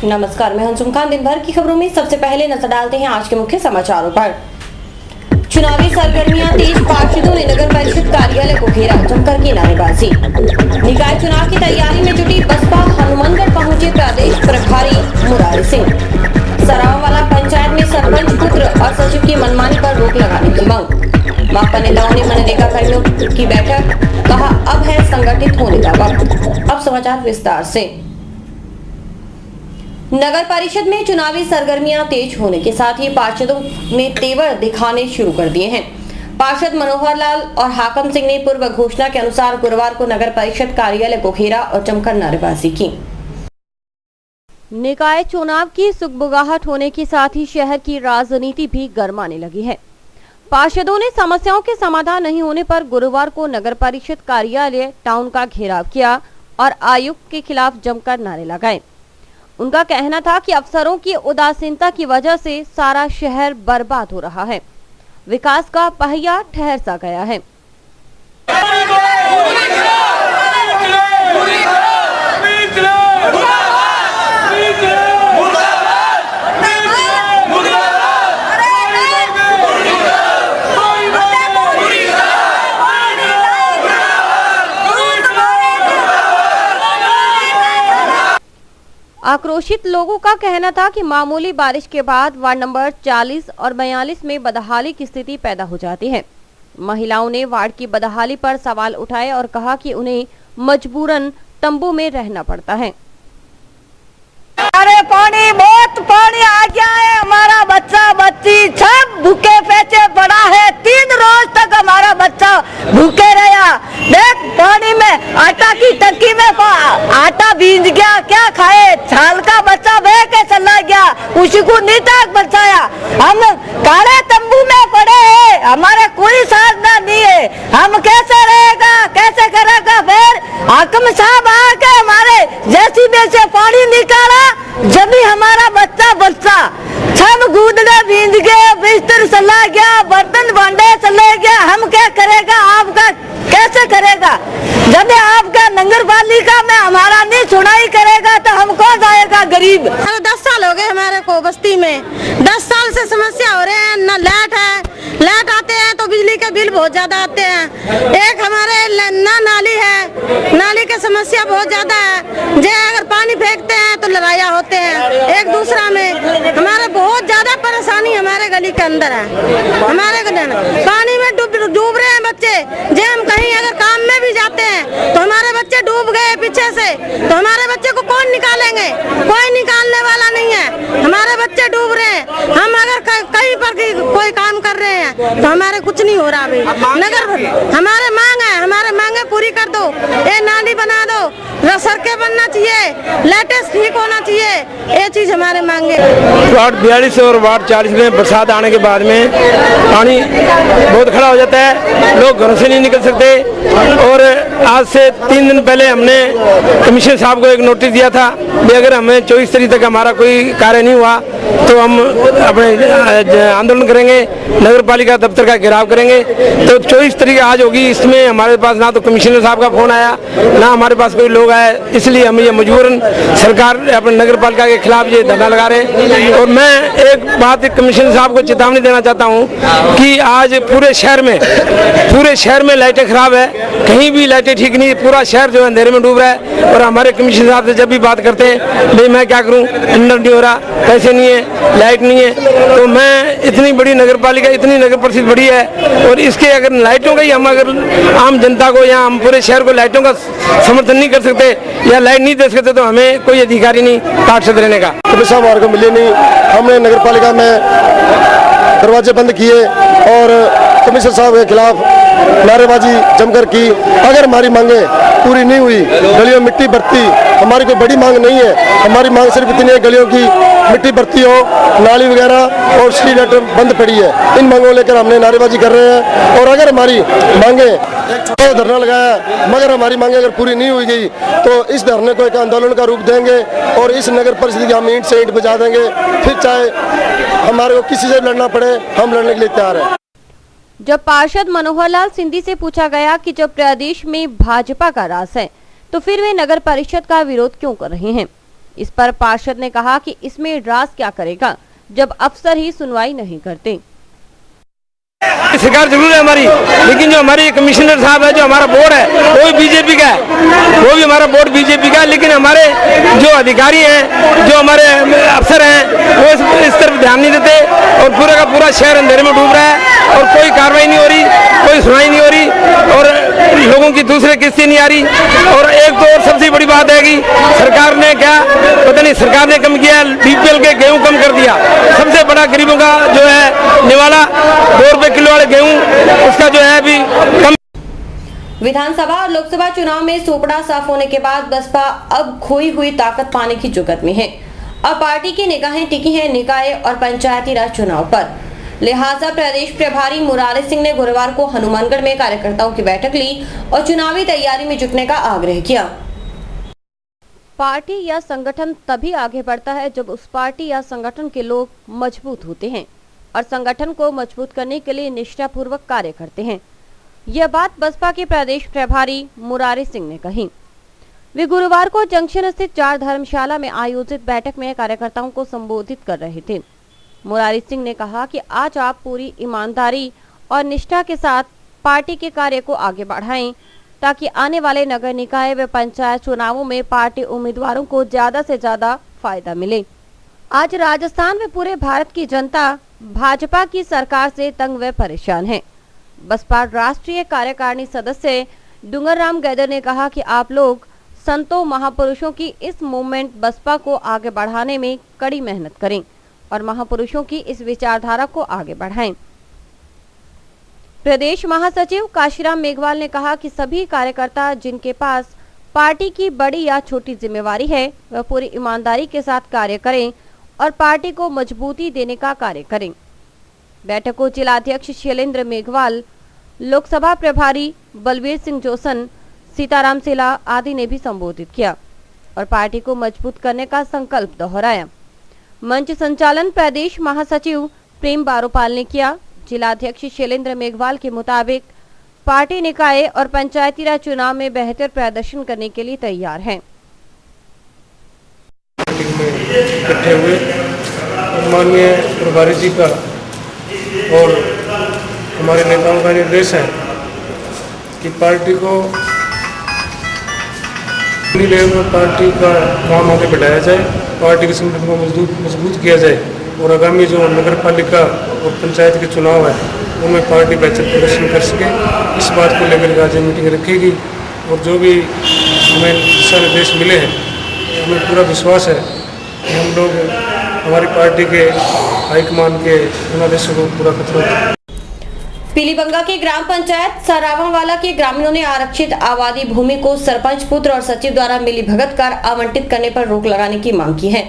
नमस्कार, मैं हंसुम खान। दिन भर की खबरों में सबसे पहले नजर डालते हैं आज के मुख्य समाचारों पर। चुनावी सरगर्मियां तेज, पार्षदों ने नगर परिषद कार्यालय को घेरा, जमकर की नारेबाजी। निकाय चुनाव की तैयारी में जुटी बसपा, हनुमानगढ़ पहुंचे प्रदेश प्रभारी मुरारी सिंह। सराववाला पंचायत में सरपंच पुत्र और सचिव की मनमानी पर रोक लगाने की मांग। माकपा नेताओं ने मनरेगा कर्मियों की बैठक, कहा अब है संगठित होने का वक्त। अब समाचार विस्तार से। नगर परिषद में चुनावी सरगर्मियां तेज होने के साथ ही पार्षदों ने तेवर दिखाने शुरू कर दिए हैं। पार्षद मनोहर लाल और हाकम सिंह ने पूर्व घोषणा के अनुसार गुरुवार को नगर परिषद कार्यालय को घेरा और जमकर नारेबाजी की। निकाय चुनाव की सुगबुगाहट होने के साथ ही शहर की राजनीति भी गरमाने लगी है। पार्षदों ने समस्याओं के समाधान नहीं होने पर गुरुवार को नगर परिषद कार्यालय टाउन का घेराव किया और आयुक्त के खिलाफ जमकर नारे लगाए। उनका कहना था कि अफसरों की उदासीनता की वजह से सारा शहर बर्बाद हो रहा है, विकास का पहिया ठहर सा गया है। आक्रोशित लोगों का कहना था कि मामूली बारिश के बाद वार्ड नंबर 40 और 42 में बदहाली की स्थिति पैदा हो जाती है। महिलाओं ने वार्ड की बदहाली पर सवाल उठाए और कहा कि उन्हें मजबूरन तंबू में रहना पड़ता है। अरे बहुत पानी आ गया है, हमारा बच्चा बच्ची सब भूखे पेटे पड़ा है। 3 रोज तक हमारा बच्चा भूखे रहा। देख पानी में आटा की टंकी में आटा भीज गया, क्या खाए? छाल का बच्चा बह के चला गया, उसी को नहीं तक बचाया। हम काले तंबू में पड़े हैं, हमारे कोई साधन नहीं है। हम कैसे रहेगा, कैसे करेगा? फिर हाकिम साहब आके हमारे जेसीबी से पानी निकाला, जब भी हमारा बच्चा सब गूदड़े भीज गए, बिस्तर चला गया, बर्तन भांडे चले गया। हम क्या करेगा? आपका कैसे करेगा? जब आपका नगर पालिका में हमारा नहीं सुनाई करेगा तो हम कौन जाएगा गरीब? 10 साल हो गए हमारे को बस्ती में। 10 साल से समस्या हो रहे हैं, न लाइट है, लाइट आते हैं तो बिजली के बिल बहुत ज्यादा आते हैं। एक हमारे ना नाली है, नाली की समस्या बहुत ज्यादा है। जे अगर पानी फेंकते हैं तो लड़ाइयाँ होते हैं एक दूसरा में। हमारे बहुत ज्यादा परेशानी हमारे गली के अंदर है। हमारे पानी में डूब रहे हैं बच्चे। जे हम कहीं अगर काम में भी जाते हैं तो हमारे बच्चे डूब गए पीछे से, तो हमारे बच्चे को कौन निकालेंगे? कोई निकालने वाला नहीं है। हमारे बच्चे डूब रहे हैं। हम अगर कहीं पर कोई काम कर रहे हैं तो हमारे कुछ नहीं हो रहा। अभी नगर हमारे मांग है, हमारे मांगे पूरी कर दो। ये नाली बना दो, सड़कें बनना चाहिए, लेटेस्ट ठीक होना चाहिए, ये चीज हमारे मांगे। वार्ड 42 और वार्ड 40 में बरसात आने के बाद में पानी बहुत खड़ा हो जाता है, लोग घरों से नहीं निकल सकते। और आज से 3 दिन पहले हमने कमिश्नर साहब को एक नोटिस दिया था कि अगर हमें 24 तारीख तक हमारा कोई कार्य नहीं हुआ तो हम अपने आंदोलन करेंगे, नगर पालिका दफ्तर का घेराव करेंगे। तो 24 तारीख आज होगी, इसमें हमारे पास ना तो कमिश्नर साहब का फोन आया, ना हमारे पास कोई लोग आए, इसलिए हम ये मजबूरन सरकार अपने नगर पालिका के खिलाफ ये धरना लगा रहे हैं। और मैं एक बात कमिश्नर साहब को चेतावनी देना चाहता हूँ कि आज पूरे शहर में लाइटें खराब है, कहीं भी लाइटें ठीक नहीं, पूरा शहर जो है अंधेरे में डूब रहा है। और हमारे कमिश्नर साहब से जब भी बात करते हैं, भाई मैं क्या करूँ, अंदर नहीं हो रहा, पैसे नहीं है, लाइट नहीं है। तो मैं इतनी बड़ी नगर पालिका, इतनी नगर परिषद बड़ी है, और इसके अगर लाइटों का ही हम अगर आम जनता को या हम पूरे शहर को लाइटों का समर्थन नहीं कर सकते या लाइट नहीं दे सकते तो हमें कोई अधिकारी नहीं पार्षद रहने का। पैसा हमारे को मिले नहीं, हमने नगर पालिका में दरवाजे बंद किए और कमिश्नर साहब के खिलाफ नारेबाजी जमकर की। अगर हमारी मांगे पूरी नहीं हुई, गलियों में मिट्टी भरती, हमारी कोई बड़ी मांग नहीं है, हमारी मांग सिर्फ इतनी है गलियों की मिट्टी भरती हो, नाली वगैरह और स्ट्रीट लाइट बंद पड़ी है। इन मांगों लेकर हमने नारेबाजी कर रहे हैं। और अगर हमारी मांगे, एक छोटा धरना लगाया, मगर हमारी मांगे अगर पूरी नहीं हुई गई तो इस धरने को एक आंदोलन का रूप देंगे और इस नगर परिषद की हम ईंट से ईंट बजा देंगे। फिर चाहे हमारे को किसी से लड़ना पड़े, हम लड़ने के लिए तैयार हैं। जब पार्षद मनोहर लाल सिंधी से पूछा गया कि जब प्रदेश में भाजपा का राज है तो फिर वे नगर परिषद का विरोध क्यों कर रहे हैं, इस पर पार्षद ने कहा कि इसमें राज क्या करेगा जब अफसर ही सुनवाई नहीं करते। सरकार जरूर है हमारी, लेकिन जो हमारी कमिश्नर साहब है, जो हमारा बोर्ड है वो भी बीजेपी का है, वो भी हमारा बोर्ड बीजेपी का है। लेकिन हमारे जो अधिकारी हैं, जो हमारे अफसर हैं, वो इस तरफ ध्यान नहीं देते और पूरा का पूरा शहर अंधेरे में डूब रहा है और कोई कार्रवाई नहीं हो रही, कोई सुनवाई नहीं हो रही और लोगों की दूसरे किस्तें नहीं आ रही। और एक तो और सबसे बड़ी बात है कि सरकार ने क्या पता नहीं, सरकार ने कम किया, बीपीएल के गेहूं कम कर दिया। सबसे बड़ा गरीबों का जो है निवाला 2 रुपए किलो वाले गेहूं, उसका जो है अभी कम। विधानसभा और लोकसभा चुनाव में सोपड़ा साफ होने के बाद बसपा अब खोई हुई ताकत पाने की जुगत में है। अब पार्टी की निगाहें टिकी हैं निकाय और पंचायती राज चुनाव पर। लिहाजा प्रदेश प्रभारी मुरारी सिंह ने गुरुवार को हनुमानगढ़ में कार्यकर्ताओं की बैठक ली और चुनावी तैयारी में जुटने का आग्रह किया। पार्टी या संगठन तभी आगे बढ़ता है जब उस पार्टी या संगठन के लोग मजबूत होते हैं और संगठन को मजबूत करने के लिए निष्ठापूर्वक कार्य करते हैं। यह बात बसपा के प्रदेश प्रभारी मुरारी सिंह ने कही। वे गुरुवार को जंक्शन स्थित 4 धर्मशाला में आयोजित बैठक में कार्यकर्ताओं को संबोधित कर रहे थे। मुरारी सिंह ने कहा कि आज आप पूरी ईमानदारी और निष्ठा के साथ पार्टी के कार्य को आगे बढ़ाएं ताकि आने वाले नगर निकाय व पंचायत चुनावों में पार्टी उम्मीदवारों को ज्यादा से ज्यादा फायदा मिले। आज राजस्थान व पूरे भारत की जनता भाजपा की सरकार से तंग व परेशान है। बसपा राष्ट्रीय कार्यकारिणी सदस्य डूंगरराम गैदर ने कहा कि आप लोग संतों महापुरुषों की इस मूवमेंट बसपा को आगे बढ़ाने में कड़ी मेहनत करें और महापुरुषों की इस विचारधारा को आगे बढ़ाएं। प्रदेश महासचिव काशीराम मेघवाल ने कहा कि सभी कार्यकर्ता जिनके पास पार्टी की बड़ी या छोटी जिम्मेवारी है वह पूरी ईमानदारी के साथ कार्य करें और पार्टी को मजबूती देने का कार्य करें। बैठक को जिलाध्यक्ष शैलेंद्र मेघवाल, लोकसभा प्रभारी बलवीर सिंह जोसन, सीताराम सिला आदि ने भी संबोधित किया और पार्टी को मजबूत करने का संकल्प दोहराया। मंच संचालन प्रदेश महासचिव प्रेम बारोपाल ने किया। जिलाध्यक्ष शैलेंद्र मेघवाल के मुताबिक पार्टी निकाय और पंचायती राज चुनाव में बेहतर प्रदर्शन करने के लिए तैयार है। इकट्ठे हुए माननीय प्रभारी जी का और हमारे नेताओं का निर्देश है कि पार्टी को लेवल पर पार्टी का काम आगे बढ़ाया जाए, पार्टी के संगठन को मजबूत किया जाए और आगामी जो नगर पालिका और पंचायत के चुनाव है उनमें पार्टी बेहतर प्रदर्शन कर सके। इस बात को लेकर आज मीटिंग रखेगी और जो भी हमें दिशा निर्देश मिले हैं हमें पूरा विश्वास है कि हम लोग हमारी पार्टी के हाईकमान के आदेशों को पूरा करेंगे। पीलीबंगा के ग्राम पंचायत सरावावाला के ग्रामीणों ने आरक्षित आबादी भूमि को सरपंच पुत्र और सचिव द्वारा मिलीभगत कर आवंटित करने पर रोक लगाने की मांग की है।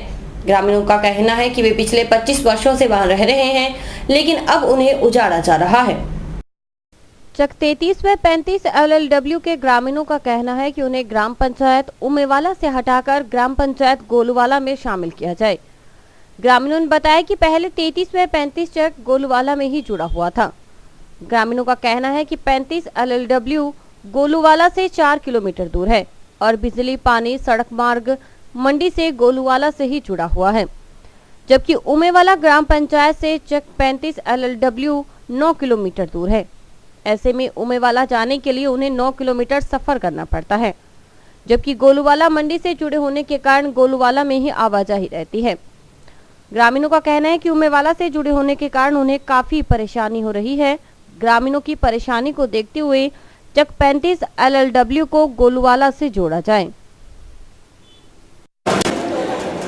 ग्रामीणों का कहना है कि वे पिछले 25 वर्षों से वहां रह रहे हैं, लेकिन अब उन्हें उजाड़ा जा रहा है। चक 33 व 35 LLW के ग्रामीणों का कहना है कि उन्हें ग्राम पंचायत उमेवाला से हटाकर ग्राम पंचायत गोलूवाला में शामिल किया जाए। ग्रामीणों ने बताया कि पहले 33 व 35 चक गोलूवाला में ही जुड़ा हुआ था। ग्रामीणों का कहना है कि 35 LLW गोलूवाला से 4 किलोमीटर दूर है और बिजली, पानी, सड़क मार्ग मंडी से गोलूवाला से ही जुड़ा हुआ है, जबकि उमेवाला ग्राम पंचायत से चक 35 LLW 9 किलोमीटर दूर है। ऐसे में उमेवाला जाने के लिए उन्हें 9 किलोमीटर सफर करना पड़ता है, जबकि गोलूवाला मंडी से जुड़े होने के कारण गोलूवाला में ही आवाजाही रहती है। ग्रामीणों का कहना है कि उमेवाला से जुड़े होने के कारण उन्हें काफी परेशानी हो रही है। ग्रामीणों की परेशानी को देखते हुए चक 35 LLW को गोलूवाला से जोड़ा जाए।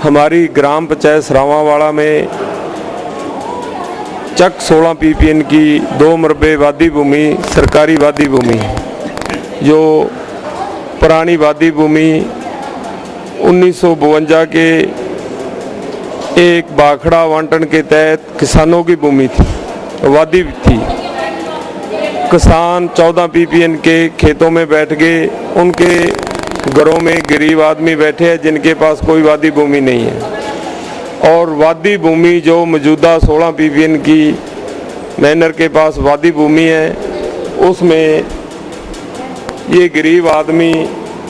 हमारी ग्राम पंचायत सरावावाला में चक 16 PPN की 2 मरबे वादी भूमि सरकारी वादी भूमि, जो पुरानी वादी भूमि 1952 के एक बाखड़ा आवंटन के तहत किसानों की भूमि थी, वादी थी। किसान 14 PPN के खेतों में बैठ गए, उनके घरों में गरीब आदमी बैठे हैं जिनके पास कोई वादी भूमि नहीं है। और वादी भूमि जो मौजूदा 16 PPN की मैनर के पास वादी भूमि है, उसमें ये गरीब आदमी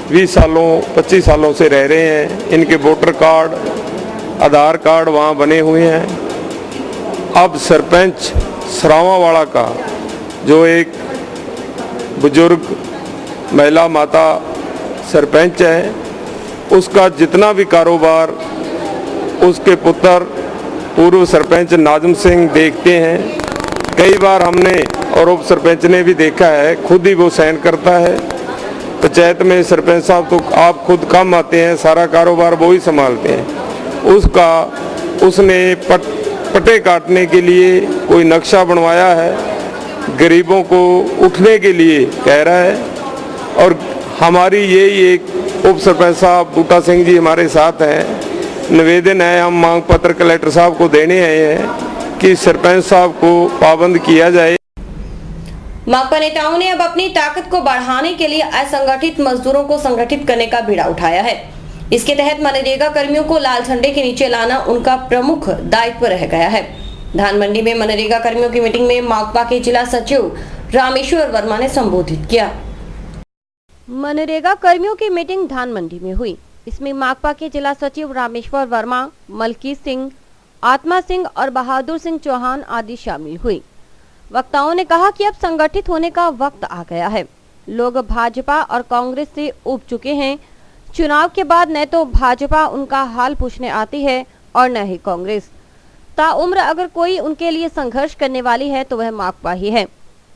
20 सालों 25 सालों से रह रहे हैं। इनके वोटर कार्ड, आधार कार्ड वहाँ बने हुए हैं। अब सरपंच सरावावाड़ा का जो एक बुजुर्ग महिला माता सरपंच है, उसका जितना भी कारोबार उसके पुत्र पूर्व सरपंच नाजम सिंह देखते हैं। कई बार हमने और उप सरपंच ने भी देखा है, खुद ही वो साइन करता है। पंचायत में सरपंच साहब तो आप खुद कम आते हैं, सारा कारोबार वो ही संभालते हैं। उसने पट्टे काटने के लिए कोई नक्शा बनवाया है, गरीबों को उठने के लिए कह रहा है। और हमारी यही एक उप सरपंच साहब बूटा सिंह जी हमारे साथ हैं, निवेदन है, हम मांग पत्र कलेक्टर साहब को देने आए हैं कि सरपंच साहब को पाबंद किया जाए। माकपा नेताओं ने अब अपनी ताकत को बढ़ाने के लिए असंगठित मजदूरों को संगठित करने का बीड़ा उठाया है। इसके तहत मनरेगा कर्मियों को लाल झंडे के नीचे लाना उनका प्रमुख दायित्व रह गया है। धान मंडी में मनरेगा कर्मियों की मीटिंग में माकपा के जिला सचिव रामेश्वर वर्मा ने संबोधित किया। मनरेगा कर्मियों की मीटिंग धान मंडी में हुई। इसमें माकपा के जिला सचिव रामेश्वर वर्मा, मलकी सिंह, आत्मा सिंह और बहादुर सिंह चौहान आदि शामिल हुई। वक्ताओं ने कहा कि अब संगठित होने का वक्त आ गया है। लोग भाजपा और कांग्रेस से ऊब चुके हैं। चुनाव के बाद न तो भाजपा उनका हाल पूछने आती है और न ही कांग्रेस। ताउम्र अगर कोई उनके लिए संघर्ष करने वाली है तो वह माकपा ही है।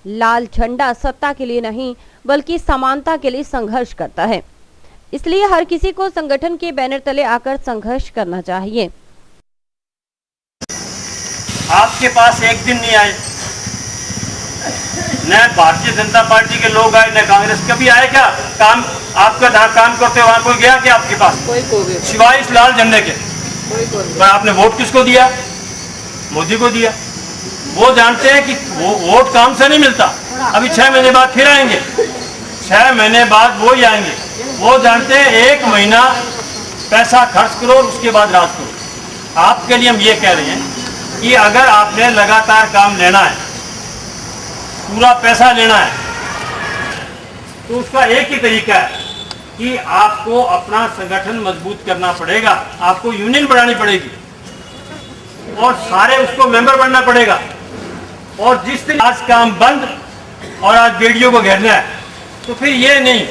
लाल झंडा सत्ता के लिए नहीं बल्कि समानता के लिए संघर्ष करता है। इसलिए हर किसी को संगठन के बैनर तले आकर संघर्ष करना चाहिए। आपके पास एक दिन नहीं आए, न भारतीय जनता पार्टी के लोग आए, न कांग्रेस। कभी आए क्या? काम आपका जहाँ काम करते हो वहाँ कोई गया क्या आपके पास? कोई सिवाय इस लाल झंडे के। पर आपने वोट किसको दिया? मोदी को दिया। वो जानते हैं कि वो वोट काम से नहीं मिलता। अभी 6 महीने बाद फिर आएंगे, 6 महीने बाद वो ही आएंगे। वो जानते हैं 1 महीना पैसा खर्च करो, उसके बाद राज करो। आपके लिए हम ये कह रहे हैं कि अगर आपने लगातार काम लेना है, पूरा पैसा लेना है, तो उसका एक ही तरीका है कि आपको अपना संगठन मजबूत करना पड़ेगा। आपको यूनियन बनानी पड़ेगी और सारे उसको मेंबर बनना पड़ेगा। और जिस दिन आज काम बंद और आज बीडीओ को घेरना है, तो फिर ये नहीं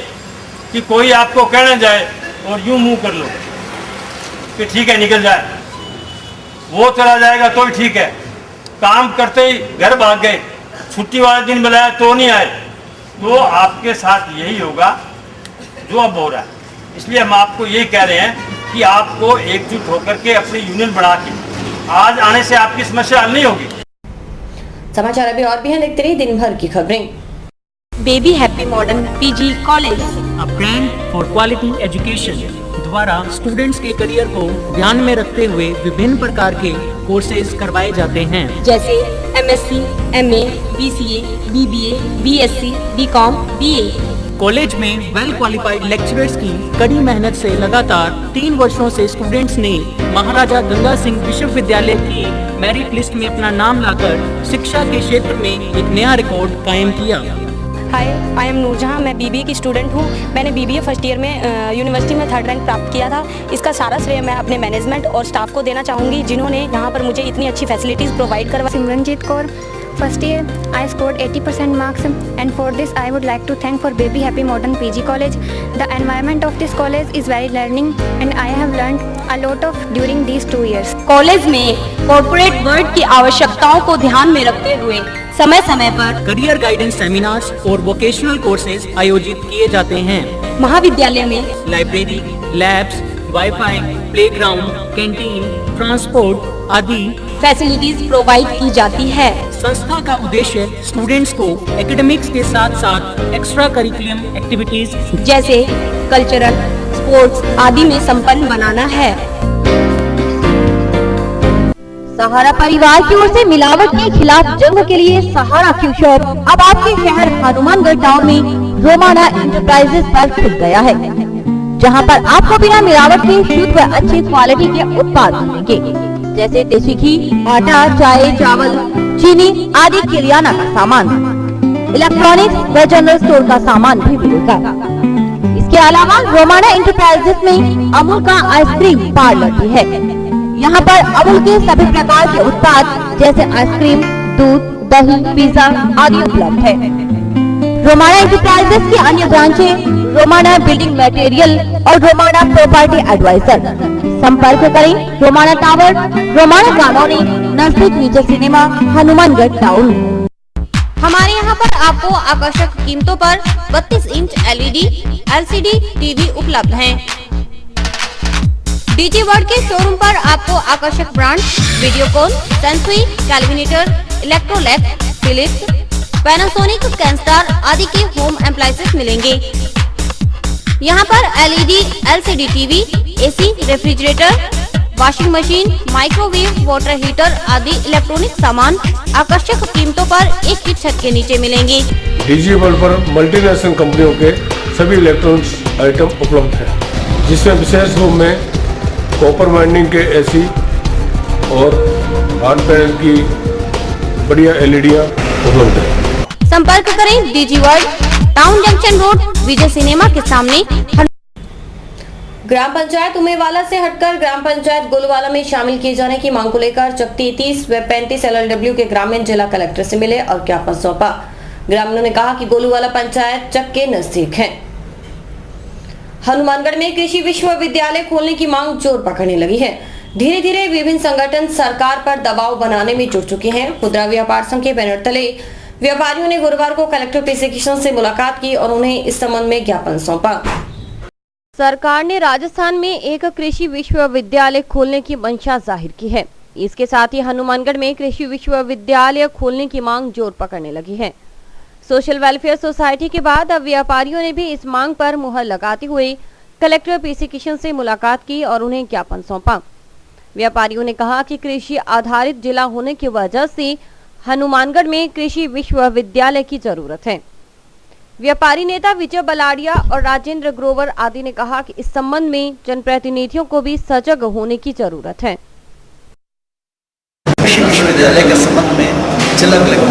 कि कोई आपको कहने जाए और यूं मुंह कर लो कि ठीक है निकल जाए, वो चला जाएगा तो भी ठीक है। काम करते ही घर भाग गए, छुट्टी वाले दिन बुलाया तो नहीं आए, तो आपके साथ यही होगा जो अब हो रहा है। इसलिए हम आपको यही कह रहे हैं कि आपको एकजुट होकर के अपनी यूनियन बना के आज आने से आपकी समस्या हल नहीं होगी। समाचार अभी और भी हैं, देखते रहिए दिन भर की खबरें। Baby happy modern PG college, a brand for quality education द्वारा स्टूडेंट्स के करियर को ध्यान में रखते हुए विभिन्न प्रकार के कोर्सेज करवाए जाते हैं, जैसे MSc, MA, BCA, BBA, BSc, BCom, BA. College में वेल क्वालिफाइड लेक्चरर्स की कड़ी मेहनत से लगातार 3 वर्षों से स्टूडेंट्स ने महाराजा गंगा सिंह विश्वविद्यालय की मेरिट लिस्ट में अपना नाम लाकर शिक्षा के क्षेत्र में एक नया रिकॉर्ड कायम किया। हाय, आई एम नूरजहां। मैं बीबीए की स्टूडेंट हूं। मैंने बीबीए फर्स्ट ईयर में यूनिवर्सिटी में 3rd रैंक प्राप्त किया था। इसका सारा श्रेय मैं अपने मैनेजमेंट और स्टाफ को देना चाहूँगी, जिन्होंने यहाँ पर मुझे इतनी अच्छी फैसिलिटीज़ प्रोवाइड करवाई। Simranjeet Kaur, first year I scored 80% marks, and for this I would like to thank for Baby Happy Modern PG College. The environment of this college is very learning and I have learned a lot of during these 2 years. College में corporate world की आवश्यकताओं को ध्यान में रखते हुए समय समय पर करियर गाइडेंस सेमिनार्स और वोकेशनल कोर्सेज आयोजित किए जाते हैं। महाविद्यालय में library, labs, wifi, playground, canteen, transport आदि फैसिलिटीज प्रोवाइड की जाती है। संस्था का उद्देश्य स्टूडेंट्स को एकेडमिक्स के साथ साथ एक्स्ट्रा करिकुलम एक्टिविटीज जैसे कल्चरल, स्पोर्ट्स आदि में संपन्न बनाना है। सहारा परिवार की ओर से मिलावट के खिलाफ जंग के लिए सहारा क्यू शॉप अब आपके शहर हनुमानगढ़ टाउन में रोमाना इंटरप्राइजेस पर खुल गया है, जहां पर आपको बिना मिलावट के शुद्ध व अच्छी क्वालिटी के उत्पाद मिलेंगे, जैसे देसी घी, आटा, चाय, चावल, चीनी आदि किराना का सामान, इलेक्ट्रॉनिक्स व जनरल स्टोर का सामान भी मिलेगा। इसके इसके अलावा रोमाना इंटरप्राइजेस में अमूल का आइसक्रीम पार्लर भी है। यहाँ पर अमूल के सभी प्रकार के उत्पाद जैसे आइसक्रीम, दूध, दही, पिज्जा आदि उपलब्ध है। रोमाना इंटरप्राइजेस की अन्य ब्रांचें रोमाना बिल्डिंग मटेरियल और रोमाना प्रॉपर्टी एडवाइजर। संपर्क करें रोमाना टावर, रोमाना कॉलोनी, नजदीक विजय सिनेमा, हनुमानगढ़ टाउन। हमारे यहाँ पर आपको आकर्षक कीमतों पर 32 इंच LED, LCD टीवी उपलब्ध हैं। डीजी वर्ल्ड के शोरूम पर आपको आकर्षक brand Videocon, Sansui, Kelvinator, Electrolux, Philips, Panasonic, Kenstar आदि के होम अप्लायंसेस मिलेंगे। यहाँ पर LED, LCD TV, AC, refrigerator, washing machine, microwave, water heater आदि इलेक्ट्रॉनिक सामान आकर्षक कीमतों पर एक ही छत के नीचे मिलेंगे। डीजी वर्ल्ड पर मल्टीनेशनल कंपनियों के सभी इलेक्ट्रॉनिक्स आइटम उपलब्ध हैं, जिसमें विशेष रूप में कॉपर वाइंडिंग के AC और हार्ड पैनल की बढ़िया LEDयां उपलब्ध है। संपर्क करें DG world, town junction road, Vijay cinema के सामने। ग्राम पंचायत उमेवाला से हटकर ग्राम पंचायत गोलूवाला में शामिल किए जाने की मांग को लेकर चक 33 व 35 LLW के ग्रामीण जिला कलेक्टर से मिले और ज्ञापन सौंपा। ग्रामीणों ने कहा कि गोलूवाला पंचायत चक के नजदीक है। हनुमानगढ़ में कृषि विश्वविद्यालय खोलने की मांग जोर पकड़ने लगी है। धीरे धीरे विभिन्न संगठन सरकार पर दबाव बनाने में जुट चुके हैं। खुदरा व्यापार संघ के बैनर तले व्यापारियों ने गुरुवार को कलेक्टर पीसी किशन से मुलाकात की और उन्हें इस संबंध में ज्ञापन सौंपा। सरकार ने राजस्थान में एक कृषि विश्वविद्यालय खोलने की मंशा जाहिर की है। इसके साथ ही हनुमानगढ़ में कृषि विश्वविद्यालय खोलने की मांग जोर पकड़ने लगी है। सोशल वेलफेयर सोसाइटी के बाद अब व्यापारियों ने भी इस मांग पर मुहर लगाते हुए कलेक्टर पीसी किशन से मुलाकात की और उन्हें ज्ञापन सौंपा। व्यापारियों ने कहा कि कृषि आधारित जिला होने की वजह से हनुमानगढ़ में कृषि विश्वविद्यालय की जरूरत है। व्यापारी नेता विजय बलाडिया और राजेंद्र ग्रोवर आदि ने कहा कि इस संबंध में जनप्रतिनिधियों को भी सजग होने की जरूरत है। कृषि विश्वविद्यालय के संबंध में जिला कलेक्टर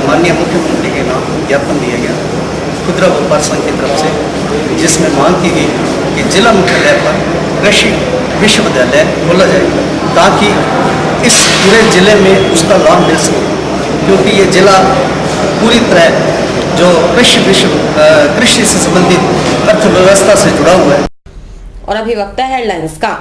माननीय मुख्यमंत्री के नाम ज्ञापन दिया गया खुदरा व्यापार संघ की तरफ से, जिसमें मांग की गई कि जिला मुख्यालय पर कृषि विश्वविद्यालय खोला जाए ताकि इस पूरे जिले में उसका लाभ मिल सके, क्योंकि ये जिला पूरी तरह जो कृषि से संबंधित अर्थव्यवस्था से जुड़ा हुआ है। और अभी वक्त है हेडलाइंस का।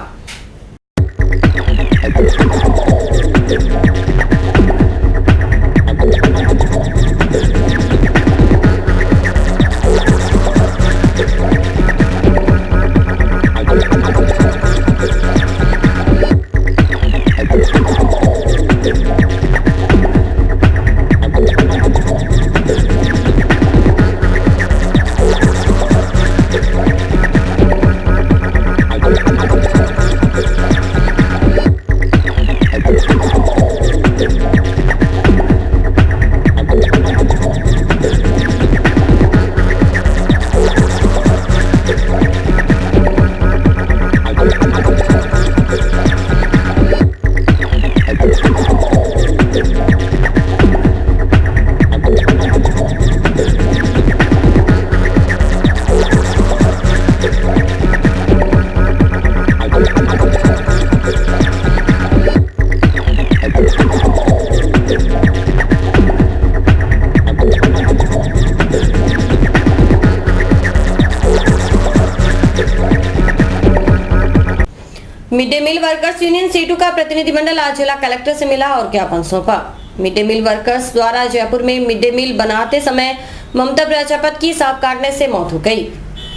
Mid day meal workers union CITU का प्रतिनिधिमंडल आज जिला कलेक्टर से मिला और ज्ञापन सौंपा। मिड डे मील वर्कर्स द्वारा जयपुर में मिड डे मील बनाते समय ममता प्रजापत की सांप काटने से मौत हो गई।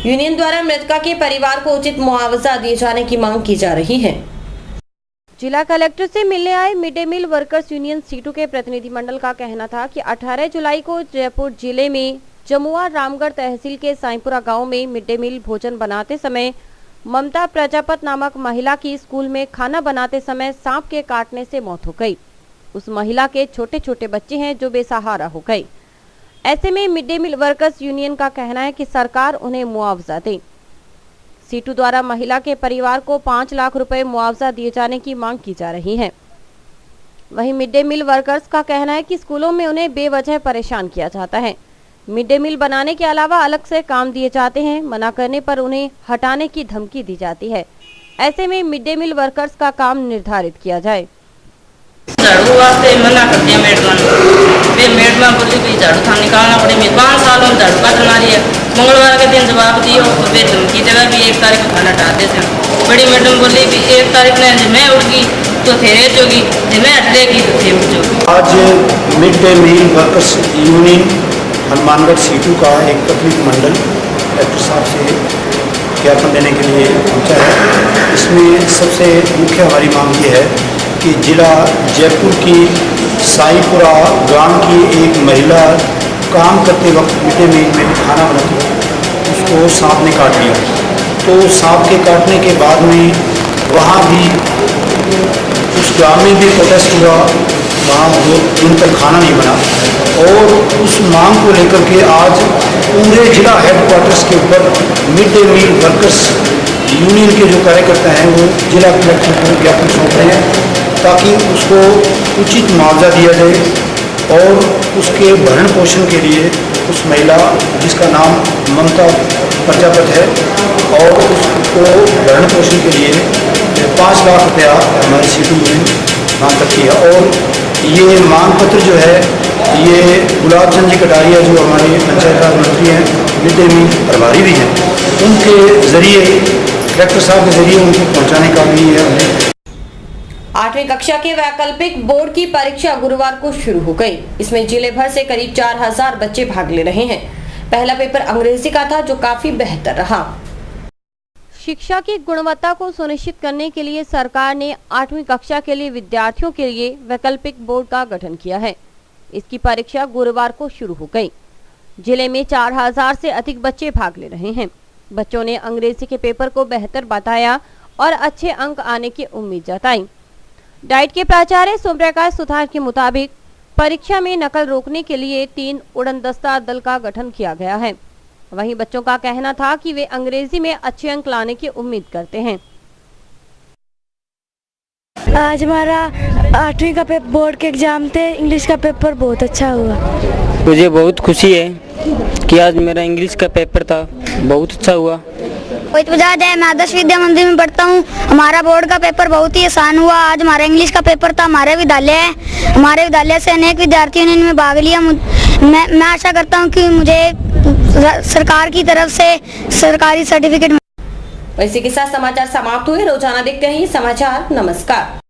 यूनियन द्वारा मृतका के परिवार को उचित मुआवजा दिए जाने की मांग की जा रही है। जिला कलेक्टर से मिलने आए mid day meal workers union CITU के प्रतिनिधिमंडल का कहना था कि 18 जुलाई को जयपुर जिले में जमुआ रामगढ़ तहसील के साईपुरा गांव में मिड डे मील भोजन बनाते समय ममता प्रजापत नामक महिला की स्कूल में खाना बनाते समय सांप के काटने से मौत हो गई। उस महिला के छोटे छोटे बच्चे हैं जो बेसहारा हो गए। ऐसे में mid day meal workers union का कहना है कि सरकार उन्हें मुआवजा दे। सीटू द्वारा महिला के परिवार को 5 लाख रुपए मुआवजा दिए जाने की मांग की जा रही है। वहीं मिड डे मील वर्कर्स का कहना है कि स्कूलों में उन्हें बेवजह परेशान किया जाता है। मिड डे मील बनाने के अलावा अलग से काम दिए जाते हैं। मना करने पर उन्हें हटाने की धमकी दी जाती है। ऐसे में मिड डे मील वर्कर्स का काम निर्धारित किया जाए। झाड़ू वास्ते मना करते हैं मेडमा बोली भी झाड़ू था निकालना पड़ेगा। 5 सालों में झाड़ू का चला रही है। मंगलवार के दिन जवाब दियो तो फिर धमकी जगह भी 1 तारीख को खाना हटाते थे। बड़ी मैडम बोली भी 1 तारीख ने मैं उठगी तो थे जोगी, मैं हटेगी तो थे उठ जोगी। आज mid day meal workers union Hanumangarh CITU का एक प्रतिनिधिमंडल कलेक्टर साहब से ज्ञापन देने के लिए पहुंचा है। इसमें सबसे मुख्य हमारी मांग ये है कि जिला जयपुर की साईपुरा गांव की एक महिला काम करते वक्त मिड डे मील में खाना बनाती, उसको सांप ने काट लिया। तो सांप के काटने के बाद में वहाँ भी उस गांव में भी प्रोटेस्ट हुआ, वहाँ 2 दिन तक खाना नहीं बना। और उस मांग को लेकर के आज पूरे जिला हेडक्वार्टर्स के ऊपर mid day meal workers union के जो कार्यकर्ता हैं वो जिला कलेक्टर को ज्ञापन सौंप रहे हैं ताकि उसको उचित मुआवजा दिया जाए और उसके भरण पोषण के लिए उस महिला जिसका नाम ममता प्रजापत है और उसको भरण पोषण के लिए 5 लाख रुपया हमारी सीटू यूनियन मांग करती है। और ये मांग पत्र जो है ये गुलाब चंद जी कटारिया जो हमारे पंचायत राज मंत्री हैं, मिड डे मील प्रभारी भी हैं, उनके जरिए कलेक्टर साहब के जरिए उनको पहुँचाने का भी है। 8वीं कक्षा के वैकल्पिक बोर्ड की परीक्षा गुरुवार को शुरू हो गई। इसमें जिले भर से करीब 4000 बच्चे भाग ले रहे हैं। पहला पेपर अंग्रेजी का था जो काफी बेहतर रहा। शिक्षा की गुणवत्ता को सुनिश्चित करने के लिए सरकार ने 8वीं कक्षा के लिए विद्यार्थियों के लिए वैकल्पिक बोर्ड का गठन किया है। इसकी परीक्षा गुरुवार को शुरू हो गई। जिले में 4000 से अधिक बच्चे भाग ले रहे हैं। बच्चों ने अंग्रेजी के पेपर को बेहतर बताया और अच्छे अंक आने की उम्मीद जताई। डाइट के प्राचार्य सोमप्रकाश सुथार के मुताबिक परीक्षा में नकल रोकने के लिए 3 उड़नदस्ता दल का गठन किया गया है। वहीं बच्चों का कहना था कि वे अंग्रेजी में अच्छे अंक लाने की उम्मीद करते हैं। आज हमारा 8वीं का बोर्ड के एग्जाम थे। इंग्लिश का पेपर बहुत अच्छा हुआ। मुझे बहुत खुशी है कि आज मेरा इंग्लिश का पेपर था, बहुत अच्छा हुआ। मैं आदर्श विद्या मंदिर में पढ़ता हूँ। हमारा बोर्ड का पेपर बहुत ही आसान हुआ। आज हमारा इंग्लिश का पेपर था। हमारे विद्यालय से अनेक विद्यार्थियों ने इनमें भाग लिया। मैं आशा करता हूँ कि मुझे सरकार की तरफ से सरकारी सर्टिफिकेट। इसी के साथ समाचार समाप्त हुए। रोजाना देखते हैं ये समाचार। नमस्कार।